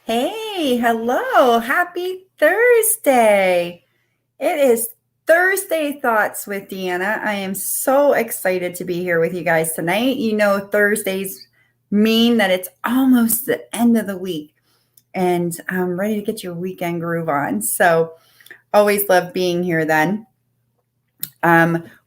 Hey, hello. Happy Thursday. It is Thursday Thoughts with Deanna. I am so excited to be here with you guys tonight. You know, Thursdays mean that it's almost the end of the week and I'm ready to get your weekend groove on. So, always love being here then.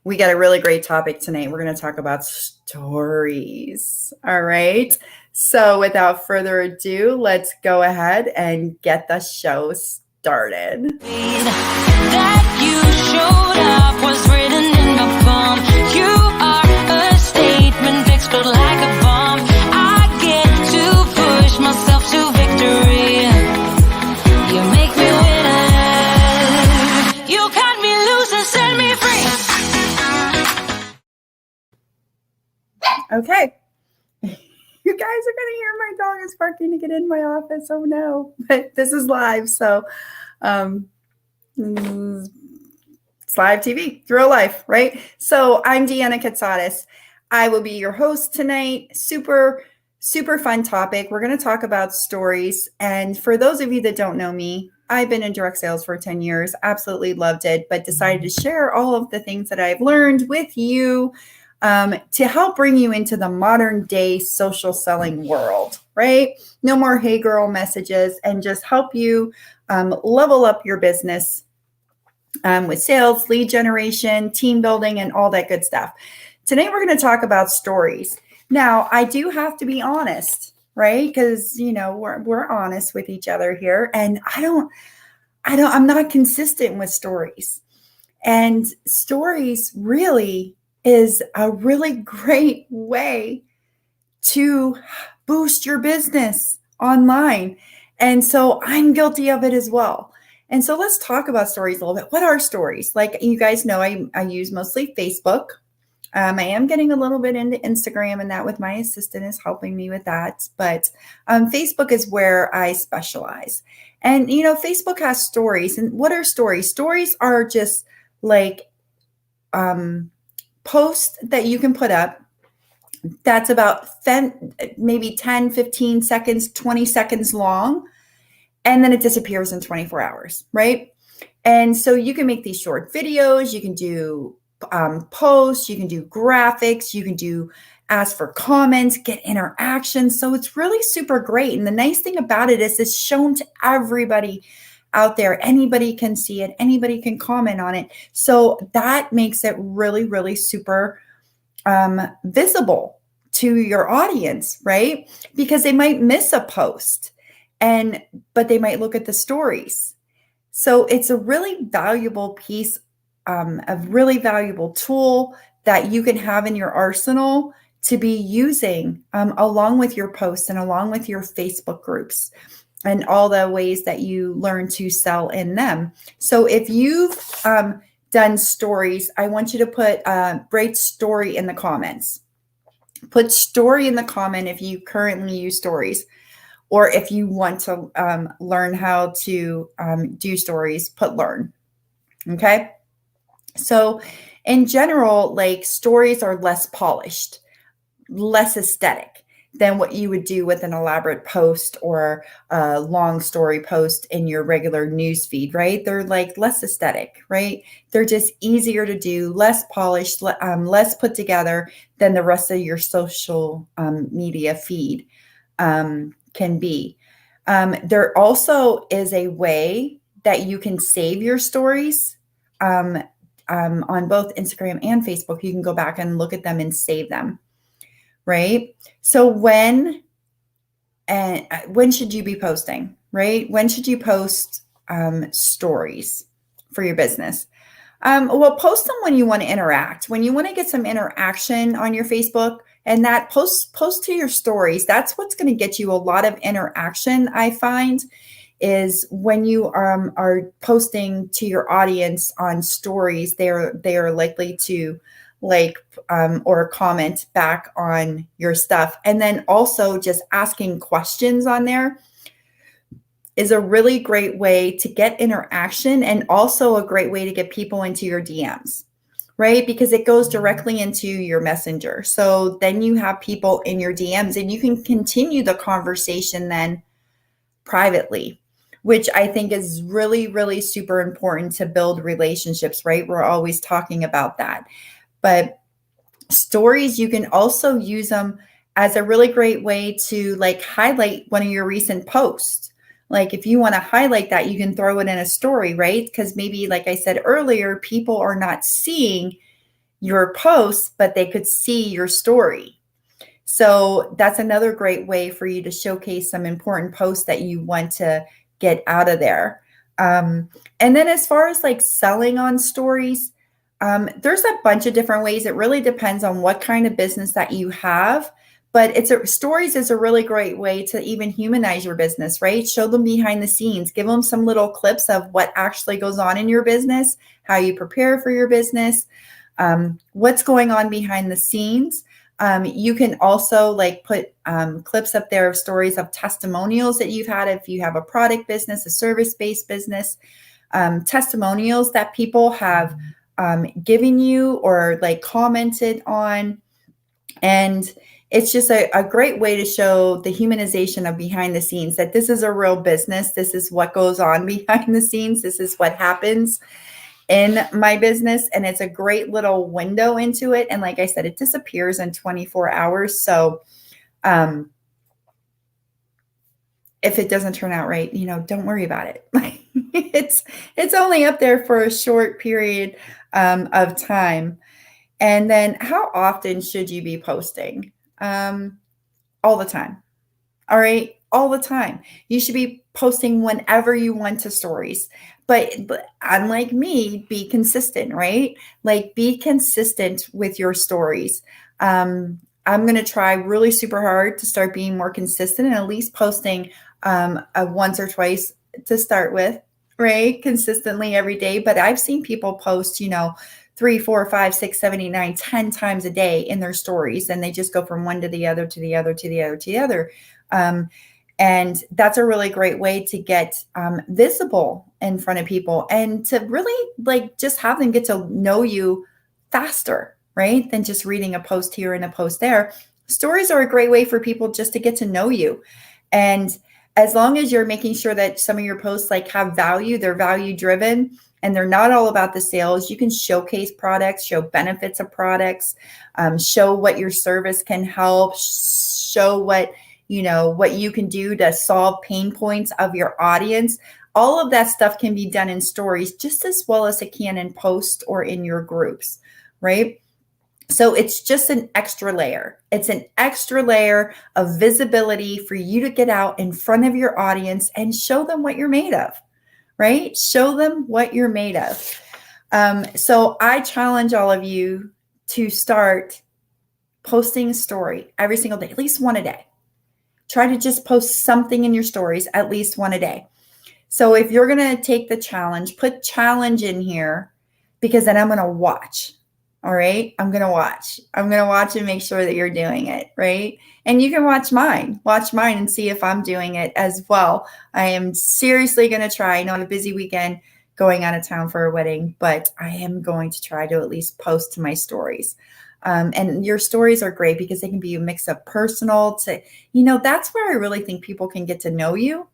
We got a really great topic tonight. We're going to talk about stories. All right. So, without further ado, let's go ahead and get the show started. That you showed up was written in my palm. You are a statement explode like a bomb. I get to push myself to victory. You make me winner. You cut me loose and set me free. Okay. You guys are going to hear my dog is barking to get in my office. Oh no. But this is live. So, it's live TV, real life, right? So I'm Deanna Katsatis. I will be your host tonight. Super fun topic. We're going to talk about stories. And for those of you that don't know me, I've been in direct sales for 10 years. Absolutely loved it, but decided to share all of the things that I've learned with you to help bring you into the modern day social selling world, right? No more hey girl messages, and just help you level up your business with sales, lead generation, team building, and all that good stuff. Today, we're going to talk about stories. Now, I do have to be honest, right? Because, you know, we're honest with each other here. And I'm not consistent with stories. And stories really is a really great way to boost your business online. And so I'm guilty of it as well. And so let's talk about stories a little bit. What are stories? Like you guys know, I use mostly Facebook. I am getting a little bit into Instagram, and that with my assistant is helping me with that. But Facebook is where I specialize. And, you know, Facebook has stories. And what are stories? Stories are just like posts that you can put up that's about maybe 10, 15 seconds, 20 seconds long. And then it disappears in 24 hours, right? And so you can make these short videos, you can do posts, you can do graphics, you can do ask for comments, get interaction. So it's really super great. And the nice thing about it is it's shown to everybody out there. Anybody can see it, anybody can comment on it. So that makes it really, really super visible to your audience, right? Because they might miss a post but they might look at the stories. So it's a really valuable piece, a really valuable tool that you can have in your arsenal to be using along with your posts and along with your Facebook groups and all the ways that you learn to sell in them. So if you've done stories, I want you to put write story in the comments. Put story in the comment if you currently use stories. Or if you want to learn how to do stories, put learn. Okay. So in general, like stories are less polished, less aesthetic than what you would do with an elaborate post or a long story post in your regular news feed, right? They're like less aesthetic, right? They're just easier to do, less polished, less put together than the rest of your social media feed can be. There also is a way that you can save your stories on both Instagram and Facebook. You can go back and look at them and save them, right? So when should you be posting, right? When should you post stories for your business? Well, post them when you want to interact, when you want to get some interaction on your Facebook, and that post to your stories. That's what's going to get you a lot of interaction. I find is when you are posting to your audience on stories, they are likely to like or comment back on your stuff, and then also just asking questions on there is a really great way to get interaction and also a great way to get people into your DMs, right? Because it goes directly into your messenger. So then you have people in your DMs and you can continue the conversation then privately, which I think is really, really super important to build relationships, right? We're always talking about that. But stories, you can also use them as a really great way to like highlight one of your recent posts. Like if you want to highlight that, you can throw it in a story, right? Because maybe, like I said earlier, people are not seeing your posts, but they could see your story. So that's another great way for you to showcase some important posts that you want to get out of there. And then as far as like selling on stories, there's a bunch of different ways. It really depends on what kind of business that you have. But stories is a really great way to even humanize your business, right? Show them behind the scenes, give them some little clips of what actually goes on in your business, how you prepare for your business, what's going on behind the scenes. You can also like put clips up there of stories of testimonials that you've had if you have a product business, a service-based business, testimonials that people have given you or like commented on. And it's just a great way to show the humanization of behind the scenes, that this is a real business. This is what goes on behind the scenes. This is what happens in my business. And it's a great little window into it. And like I said, it disappears in 24 hours. So if it doesn't turn out right, don't worry about it. It's only up there for a short period of time. And then how often should you be posting? All the time. All right. All the time. You should be posting whenever you want to stories. But unlike me, be consistent, right? Like be consistent with your stories. I'm going to try really super hard to start being more consistent and at least posting once or twice to start with, right? Consistently every day. But I've seen people post, 3, 4, 5, 6, 7, 8, 9, 10 times a day in their stories. And they just go from one to the other, to the other, to the other, to the other. And that's a really great way to get visible in front of people and to really like just have them get to know you faster, right? Than just reading a post here and a post there. Stories are a great way for people just to get to know you. And as long as you're making sure that some of your posts like have value, they're value driven, and they're not all about the sales. You can showcase products, show benefits of products, show what your service can help, show what you can do to solve pain points of your audience. All of that stuff can be done in stories just as well as it can in posts or in your groups, right? So it's just an extra layer. It's an extra layer of visibility for you to get out in front of your audience and show them what you're made of, right? Show them what you're made of. So I challenge all of you to start posting a story every single day, at least one a day. Try to just post something in your stories, at least one a day. So if you're going to take the challenge, put challenge in here, because then I'm going to watch. All right. I'm going to watch and make sure that you're doing it. Right. And you can watch mine and see if I'm doing it as well. I am seriously going to try. I know I have a busy weekend going out of town for a wedding, but I am going to try to at least post to my stories. And your stories are great because they can be a mix of personal to, that's where I really think people can get to know you.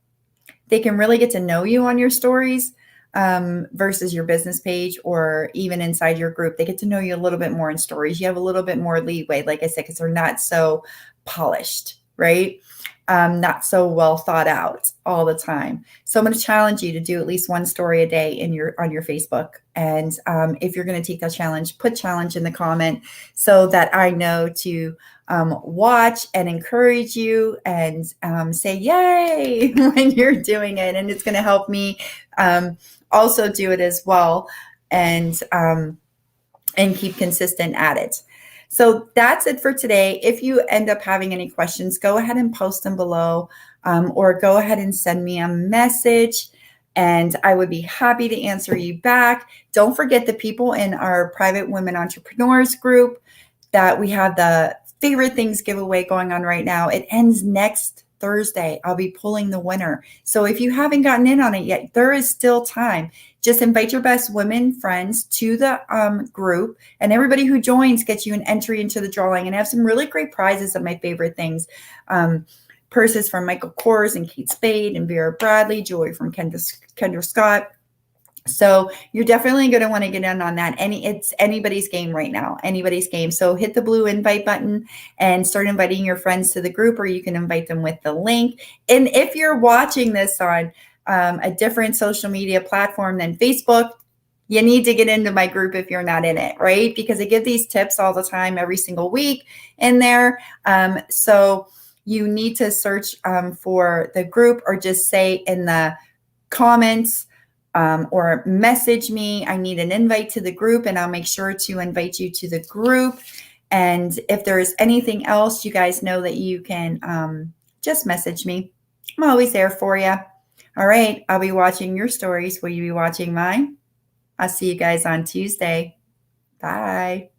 They can really get to know you on your stories. Versus your business page or even inside your group. They get to know you a little bit more in stories. You have a little bit more leeway, like I said, because they're not so polished, right? Not so well thought out all the time. So I'm going to challenge you to do at least one story a day on your Facebook. And if you're going to take that challenge, put challenge in the comment so that I know to watch and encourage you and say yay when you're doing it. And it's going to help me also do it as well and keep consistent at it. So that's it for today. If you end up having any questions, go ahead and post them below or go ahead and send me a message and I would be happy to answer you back. Don't forget the people in our Private Women Entrepreneurs group that we have the favorite things giveaway going on right now. It ends next Thursday. I'll be pulling the winner. So if you haven't gotten in on it yet, there is still time. Just invite your best women friends to the group, and everybody who joins gets you an entry into the drawing and have some really great prizes of my favorite things. purses from Michael Kors and Kate Spade and Vera Bradley, jewelry from Kendra Scott. So you're definitely going to want to get in on that. It's anybody's game right now, anybody's game. So hit the blue invite button and start inviting your friends to the group, or you can invite them with the link. And if you're watching this on a different social media platform than Facebook, you need to get into my group if you're not in it, right? Because I give these tips all the time, every single week in there. So you need to search for the group, or just say in the comments, or message me, I need an invite to the group, and I'll make sure to invite you to the group. And if there's anything else, you guys know that you can just message me. I'm always there for you. All right. I'll be watching your stories. Will you be watching mine? I'll see you guys on Tuesday. Bye.